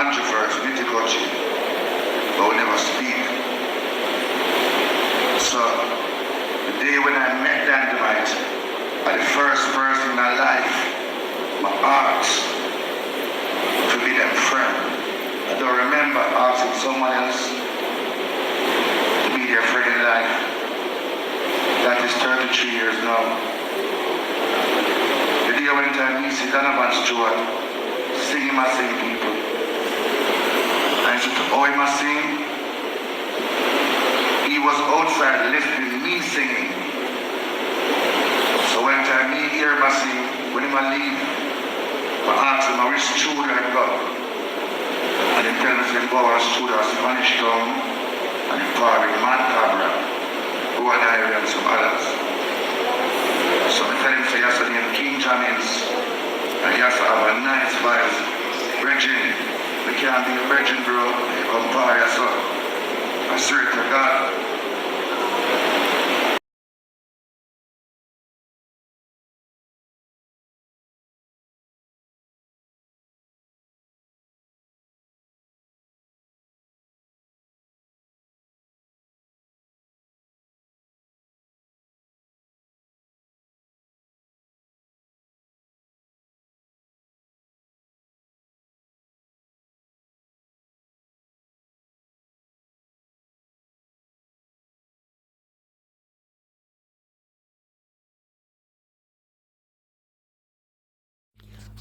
Andrew first, Nitikochi, but we never speak. So, the day when I met Dandymite, I the first person in my life, my asked to be their friend. I don't remember asking someone else to be their friend in life. That is 33 years now. The day when I meet Donovan Stewart, singing my sing people. I said, oh, he must sing. He was outside listening to me singing. So when time me hear him sing, when he leave, I ask him, which studio I go? And he tell me, say, go to studio Spanish Town, and he part with Matt Cabra, who and I and some others. So I tell him, say, he has to name King Jammins, and he has to have a nice vibe. Virgin, we can't be a virgin, bro. You compare yourself. I swear to God.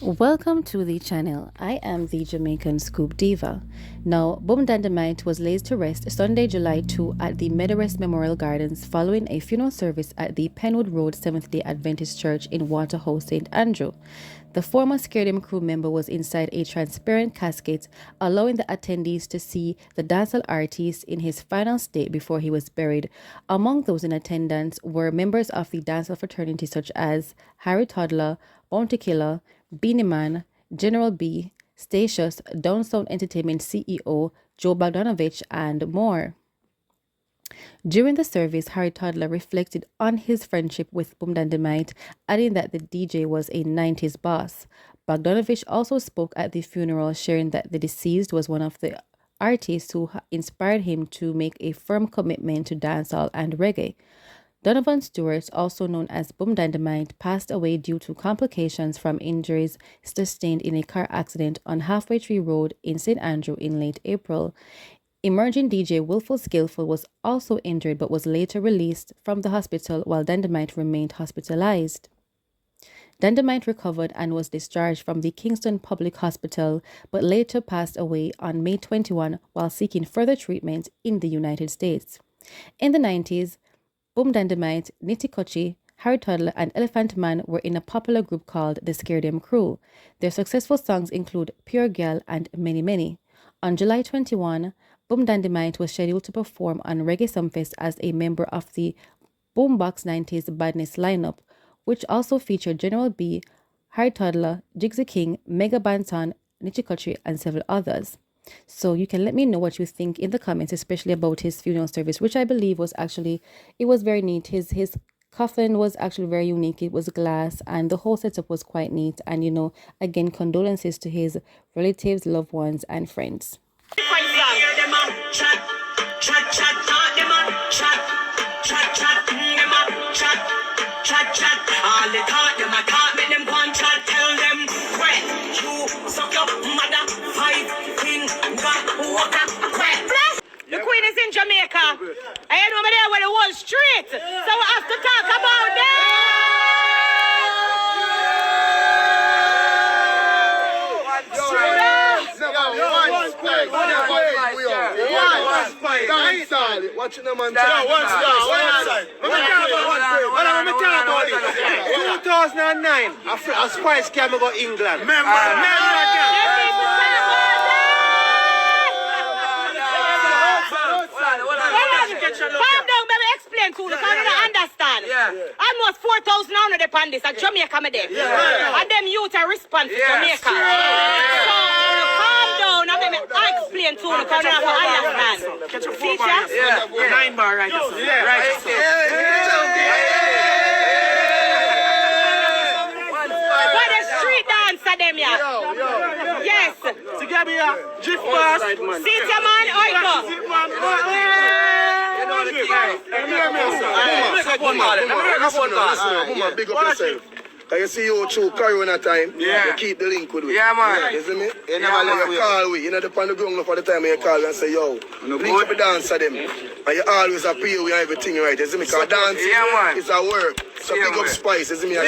Welcome to the channel. I am the Jamaican Scoop Diva. Now, Boom Dandymite was laid to rest Sunday, July 2 at the Meadowrest Memorial Gardens following a funeral service at the Penwood Road Seventh-day Adventist Church in Waterhouse, St. Andrew. The former Scaredem crew member was inside a transparent casket, allowing the attendees to see the dancehall artist in his final state before he was buried. Among those in attendance were members of the dancehall fraternity such as Harry Toddler, Bounty Killer, Beanie Man, General B, Statius, Downsound Entertainment CEO Joe Bogdanovich, and more. During the service, Harry Toddler reflected on his friendship with Boom Dandymite, adding that the DJ was a 90s boss. Bogdanovich also spoke at the funeral, sharing that the deceased was one of the artists who inspired him to make a firm commitment to dancehall and reggae. Donovan Stewart, also known as Boom Dandymite, passed away due to complications from injuries sustained in a car accident on Halfway Tree Road in St. Andrew in late April. Emerging DJ Willful Skillful was also injured but was later released from the hospital while Dandymite remained hospitalized. Dandymite recovered and was discharged from the Kingston Public Hospital but later passed away on May 21 while seeking further treatment in the United States. In the 90s, Boom Dandymite, Nitikochi, Harry Toddler, and Elephant Man were in a popular group called the Scaredem Crew. Their successful songs include Pure Girl and Many Many. On July 21, Boom Dandymite was scheduled to perform on Reggae Sumfest as a member of the Boombox 90s Badness lineup, which also featured General B, Harry Toddler, Jigsy King, Mega Banton, Nitikochi, and several others. So you can let me know what you think in the comments, especially about his funeral service, which I believe was actually, it was very neat. His coffin was actually very unique. It was glass and the whole setup was quite neat. And, you know, again, condolences to his relatives, loved ones, and friends. The Queen is in Jamaica. I know over there where the whole street. So we have to talk about that. Watching them on one side. Let me tell about it. 2009, a Spice Cam go England. Calm down, baby. Explain to you, because you don't understand. Almost 4,000 on the pandis at Jamaica, me there. And them youth are respond to Jamaica. So, calm down, and let me explain to you, because you don't understand. Teacher? 9 bar right. For the street dancer, of them, yeah. Yes. So give me a drift pass. See it, man. Oi, go. Big up yourself. Can you see you through Corona time? Yeah. You keep the link with me. Yeah, man. You see me? You never let you call we. You know, on the ground for the time you call and say, yo, link up the dance to them. And you always appeal with everything right. You see me? Because dancing is a work. So big up Spice. You see me? One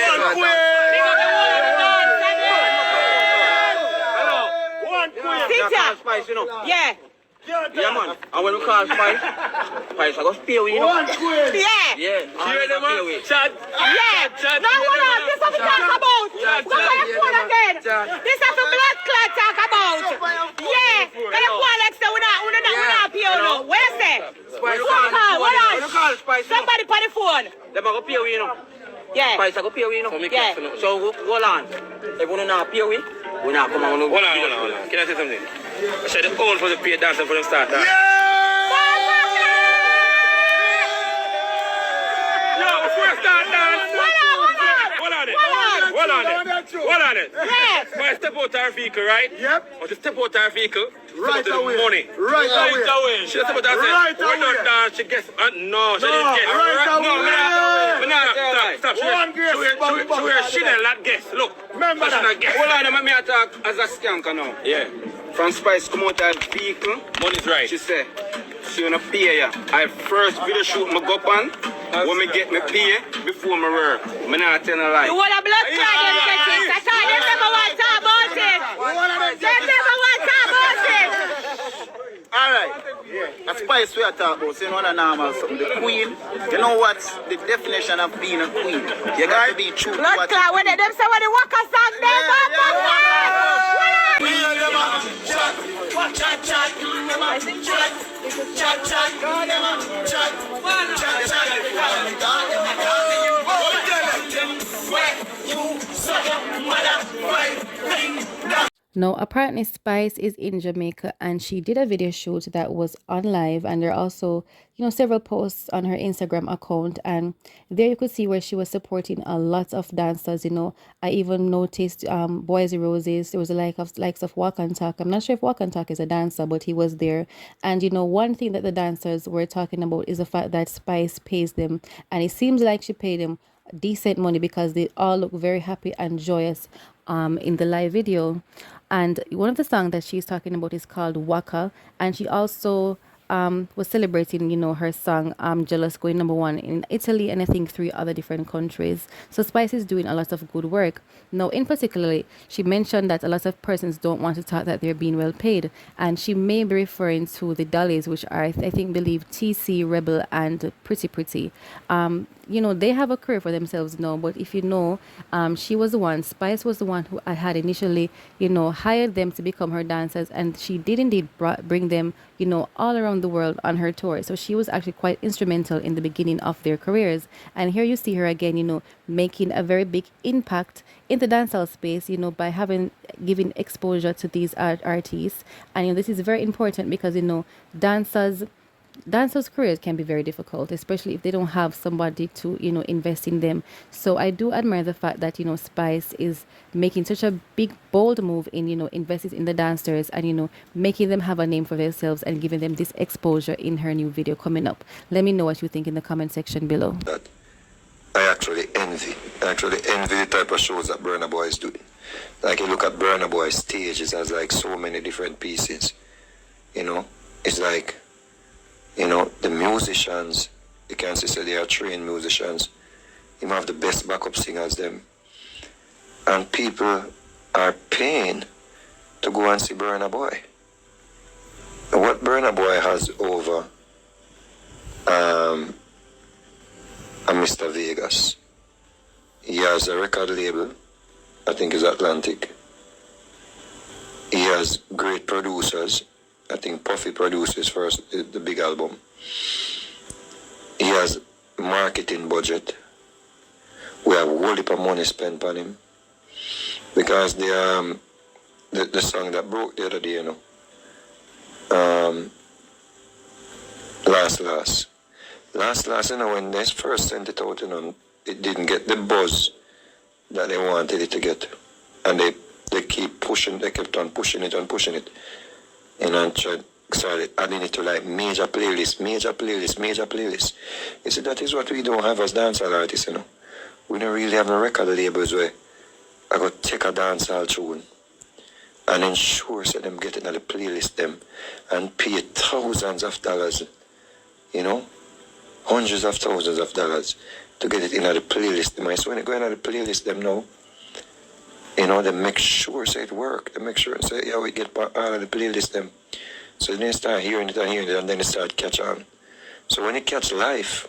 Spice, you know. Yeah. Yeah, man. And when we call Spice, Spice, I go spear with you, know. Yeah. Yeah. Yeah. Now, hold on. This is what we talk about. We're going to phone again. This is what blood clot talk about. Yeah. Then the phone like say, we're not here, no. Where is it? Hold on. Somebody put the phone. Them I go pay with you, know. Yeah. Spice, I go pay with you, know. Yeah. So, go on. If we don't pay with, we not come on. Hold on. Can I say something? I said the old for the pay dancing for them start. Yo, before I start dance. Hold on it. Yes. When I step out our vehicle, right? Yep. When I step out our vehicle, Right away. Money. Right away. She step out and say, Right we're not away. dance. She gets, no, she didn't get. Right away. No, stop. She didn't not guess. Look. Remember that. Hold on, let me attack as a skanker now. Yeah. From Spice come out her vehicle. Money's right. She said, she wanna pay ya. I first video shoot my go on. When me get me pay before me work. Me not tell a lie. You want a blood clot them settings. That's all. They never want to talk about it. They never want to talk about it. Alright, that's Spice we are talking about, so you know what a normal something. The queen, you know what's the definition of being a queen? You got to be true to Blood what clot, when them say when they walk a song, they Now, apparently Spice is in Jamaica and she did a video shoot that was on live, and there are also, several posts on her Instagram account, and there you could see where she was supporting a lot of dancers. I even noticed Boys Roses. There was a likes of Walk and Talk. I'm not sure if Walk and Talk is a dancer, but he was there. And one thing that the dancers were talking about is the fact that Spice pays them, and it seems like she paid them decent money because they all look very happy and joyous in the live video. And one of the songs that she's talking about is called Waka, and she also was celebrating, her song Jealous going #1 in Italy and I think 3 other different countries. So Spice is doing a lot of good work. Now, in particularly, she mentioned that a lot of persons don't want to talk that they're being well paid, and she may be referring to the dollies, which are, I believe TC, Rebel, and Pretty. They have a career for themselves now, but if she was the one, Spice was the one who had initially, hired them to become her dancers, and she did indeed bring them, all around the world on her tour. So she was actually quite instrumental in the beginning of their careers. And here you see her again, making a very big impact in the dancehall space, by giving exposure to these artists. And this is very important because dancers' careers can be very difficult, especially if they don't have somebody to, invest in them. So I do admire the fact that, Spice is making such a big, bold move in, investing in the dancers and, making them have a name for themselves and giving them this exposure in her new video coming up. Let me know what you think in the comment section below. That I actually envy the type of shows that Burna Boy is doing. Like, you look at Burna Boy's stage, it has like so many different pieces. It's like, the musicians, you can say they are trained musicians. You have the best backup singers them. And people are paying to go and see Burna Boy. And what Burna Boy has over Mr. Vegas, he has a record label, I think it's Atlantic. He has great producers. I think Puffy produces first the big album. He has marketing budget. We have a whole heap of money spent on him. Because the song that broke the other day, Last, when they first sent it out, it didn't get the buzz that they wanted it to get. And they they kept on pushing it and pushing it. And started adding it to like major playlists. You see, that is what we don't have as dancehall artists, you know. We don't really have no record labels where I go take a dancehall tune and ensure that them get it on the playlist them and pay thousands of dollars, you know, hundreds of thousands of dollars to get it in the playlist them. So when they go in the playlist them now, you know, they make sure say it work. They make sure and say, yeah, we get all of the playlist them. So then they start hearing it and then they start catch on. So when it catch life,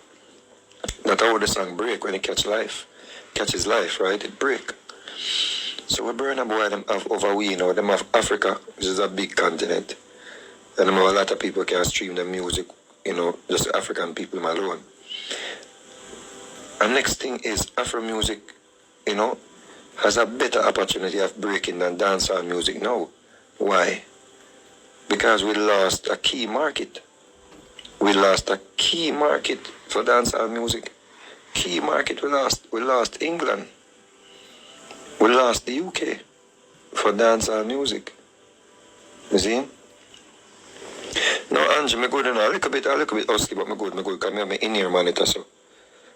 that's how the song break. When it catches life, right? It break. So we Burna Boy them have over we, you know, them have Africa, which is a big continent. And them have a lot of people can stream their music, you know, just African people alone. And next thing is Afro music, you know, has a better opportunity of breaking than dancehall music now. Why? Because we lost a key market. We lost a key market for dancehall music. Key market we lost. We lost England. We lost the UK for dancehall music. You see? Now, Angie, me good a little bit husky, but me good, because I'm in-ear monitor, so.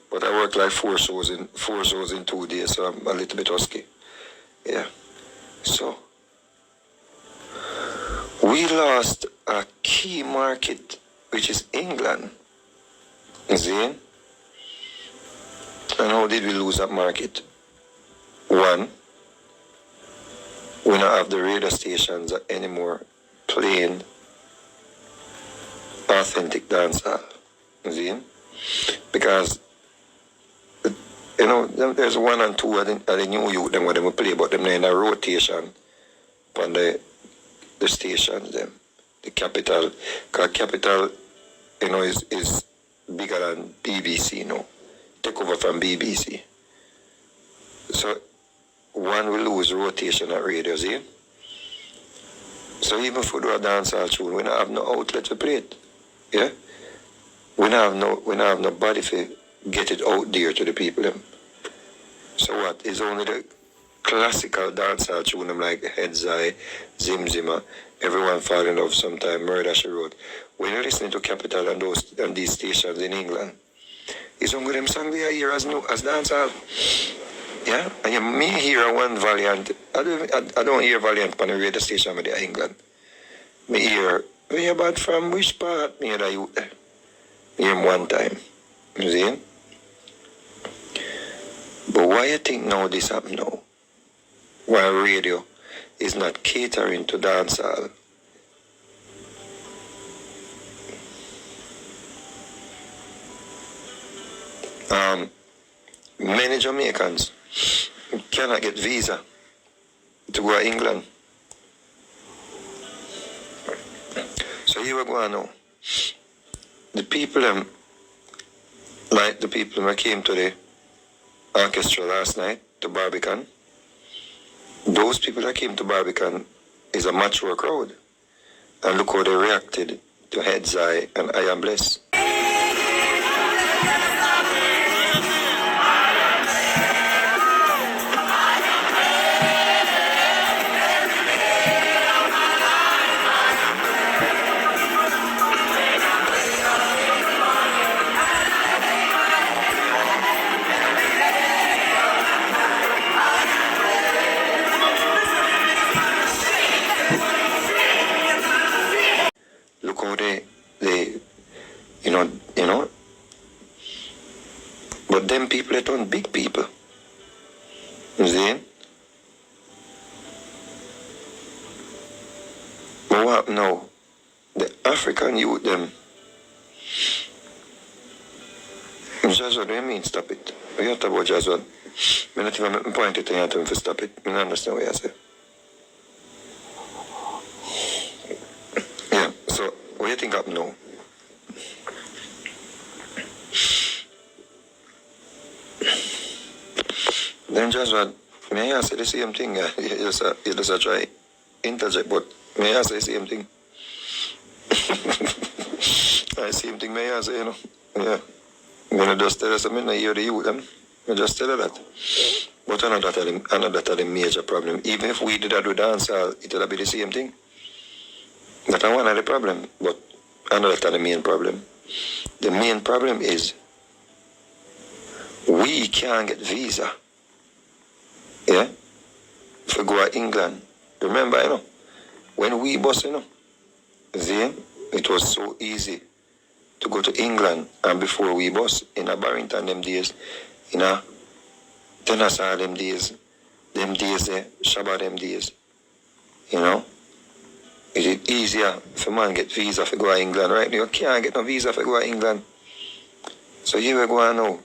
But I work like 4 shows in 2 days, so I'm a little bit husky. Yeah. So, we lost a key market, which is England. You see? And how did we lose that market? One, we don't have the radio stations anymore playing authentic dancehall. You see? Because, you know, there's 1 and 2 of the new youth them where they play, but them in a rotation on the stations them. The Capital, because Capital, you know, is bigger than BBC now. Take over from BBC. So 1 will lose rotation at radio, see? So even if we do a dancehall tune, we don't have no outlet to play it. Yeah? We don't have no body to get it out there to the people them. So what? It's only the classical dancehall tune them like Heads Eye, Zim Zimmer, Everyone Fall in Love Sometime, Murder She Wrote. When you're listening to Capital and these stations in England, it's only them songs they hear as dancehall. Yeah? And you may hear one Valiant. I don't hear Valiant on the radio station with the England. Me hear, we hear about from which part me hear you there. Hear him one time. You see? But why you think now this happen now? Why radio is not catering to dancehall? Many Jamaicans cannot get visa to go to England. So here we go now. The people like the people that came to the orchestra last night to Barbican, those people that came to Barbican is a mature crowd. And look how they reacted to Heads Eye and I Am Blessed. Look how they you know, but them people they turn big people. You see? But what now? The African youth them. Just what do you mean stop it? What you have to about just what? I not even point it to him to stop it. I don't understand what you say. Yeah, so what do you think up now? Then just what, may I say the same thing? You just try interject, but may I say the same thing? The same thing may I say, you know? Yeah. I'm going to just tell us, I hear the youth, them. I just tell her that. But another the major problem. Even if we did that with dancehall, it would be the same thing. That's one of the problem. But another the main problem. The main problem is we can't get visa. Yeah? If we go to England. Remember, when we bus, see, it was so easy to go to England, and before we bus in a Barrington them days, Tennessee them days, Shabba them days, it is easier for man get visa for go to England, right? You can't get no visa for go to England. So here we go now.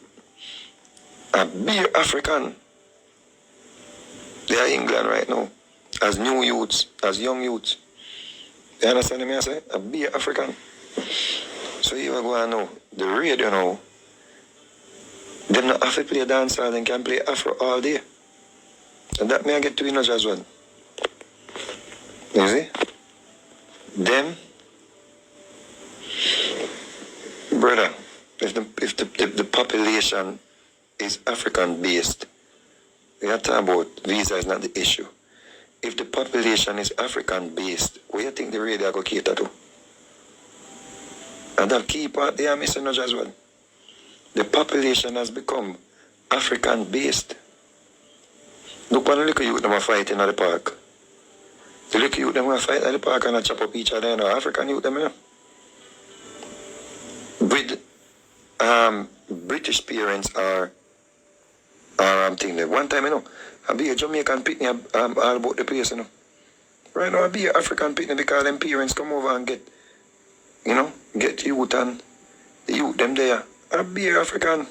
A beer African, they are England right now, as new youths, as young youths. You understand me I say? A beer African. So here we go now. The radio now, them not have to play dancehall, they can play Afro all day. And that may I get to as well. You see? Them, brother, if the population is African based, we are talking about visa is not the issue. If the population is African based, what do you think the radio go cater to? And that key part they are missing as well. The population has become African based. Look at the little youth them are fighting at the park. The little youth them are fighting at the park and chop up each other, African youth them, With British parents are thinking. One time, I be a Jamaican picnic all about the place, Right now, I be an African picnic because them parents come over and get youth and the youth them there. I be an African.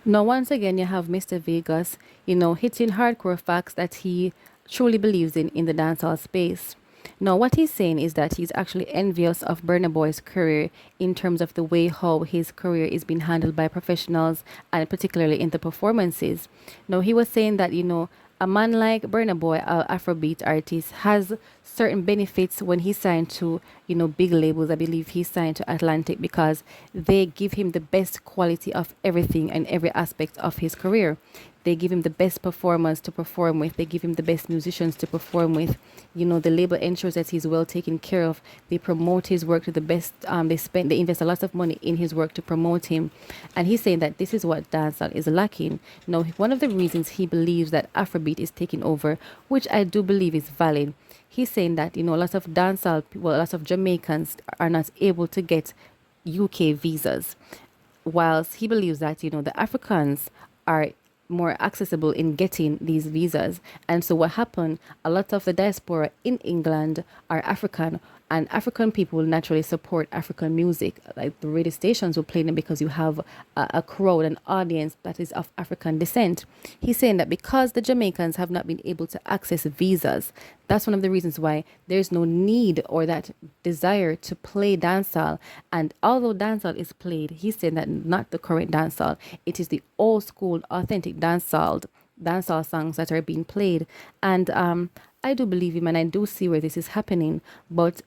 Now, once again, you have Mr. Vegas, hitting hardcore facts that he truly believes in the dancehall space. Now, what he's saying is that he's actually envious of Burna Boy's career in terms of the way how his career is being handled by professionals and particularly in the performances. Now, he was saying that, a man like Burna Boy, an Afrobeat artist, has certain benefits when he signed to, big labels. I believe he signed to Atlantic because they give him the best quality of everything and every aspect of his career. They give him the best performers to perform with. They give him the best musicians to perform with. The label ensures that he's well taken care of. They promote his work to the best. They invest a lot of money in his work to promote him. And he's saying that this is what dancehall is lacking. Now, one of the reasons he believes that Afrobeat is taking over, which I do believe is valid, he's saying that, lots of dancehall people, lots of Jamaicans are not able to get UK visas. Whilst he believes that, the Africans are more accessible in getting these visas. And so what happened, a lot of the diaspora in England are African, and African people will naturally support African music. Like the radio stations will play them because you have a crowd, an audience that is of African descent. He's saying that because the Jamaicans have not been able to access visas, that's one of the reasons why there's no need or that desire to play dancehall. And although dancehall is played, he's saying that not the current dancehall, it is the old school, authentic dancehall songs that are being played. And I do believe him and I do see where this is happening. But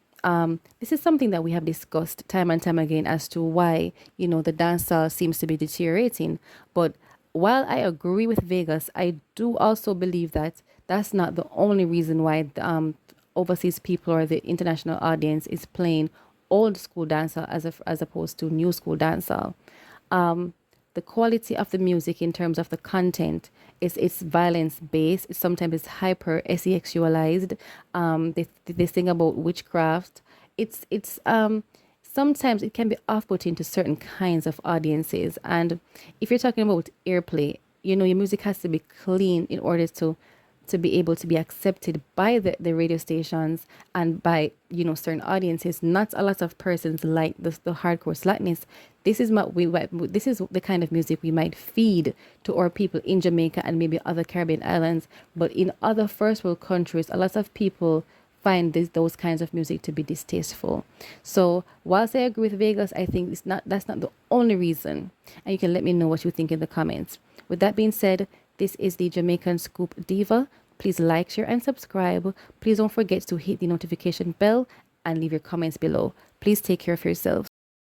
this is something that we have discussed time and time again as to why, the dancehall seems to be deteriorating. But while I agree with Vegas, I do also believe that that's not the only reason why the overseas people or the international audience is playing old school dancehall as opposed to new school dancehall. The quality of the music in terms of the content it's violence based. Sometimes it's hyper sexualized. They sing about witchcraft. It's sometimes it can be off-putting to certain kinds of audiences. And if you're talking about airplay, your music has to be clean in order to be able to be accepted by the radio stations and by certain audiences. Not a lot of persons like the hardcore slackness. This is the kind of music we might feed to our people in Jamaica and maybe other Caribbean islands, but in other first world countries a lot of people find those kinds of music to be distasteful. So whilst I agree with Vegas, I think that's not the only reason, and you can let me know what you think in the comments. With that being said, this is the Jamaican Scoop Diva. Please like, share, and subscribe. Please don't forget to hit the notification bell and leave your comments below. Please take care of yourselves.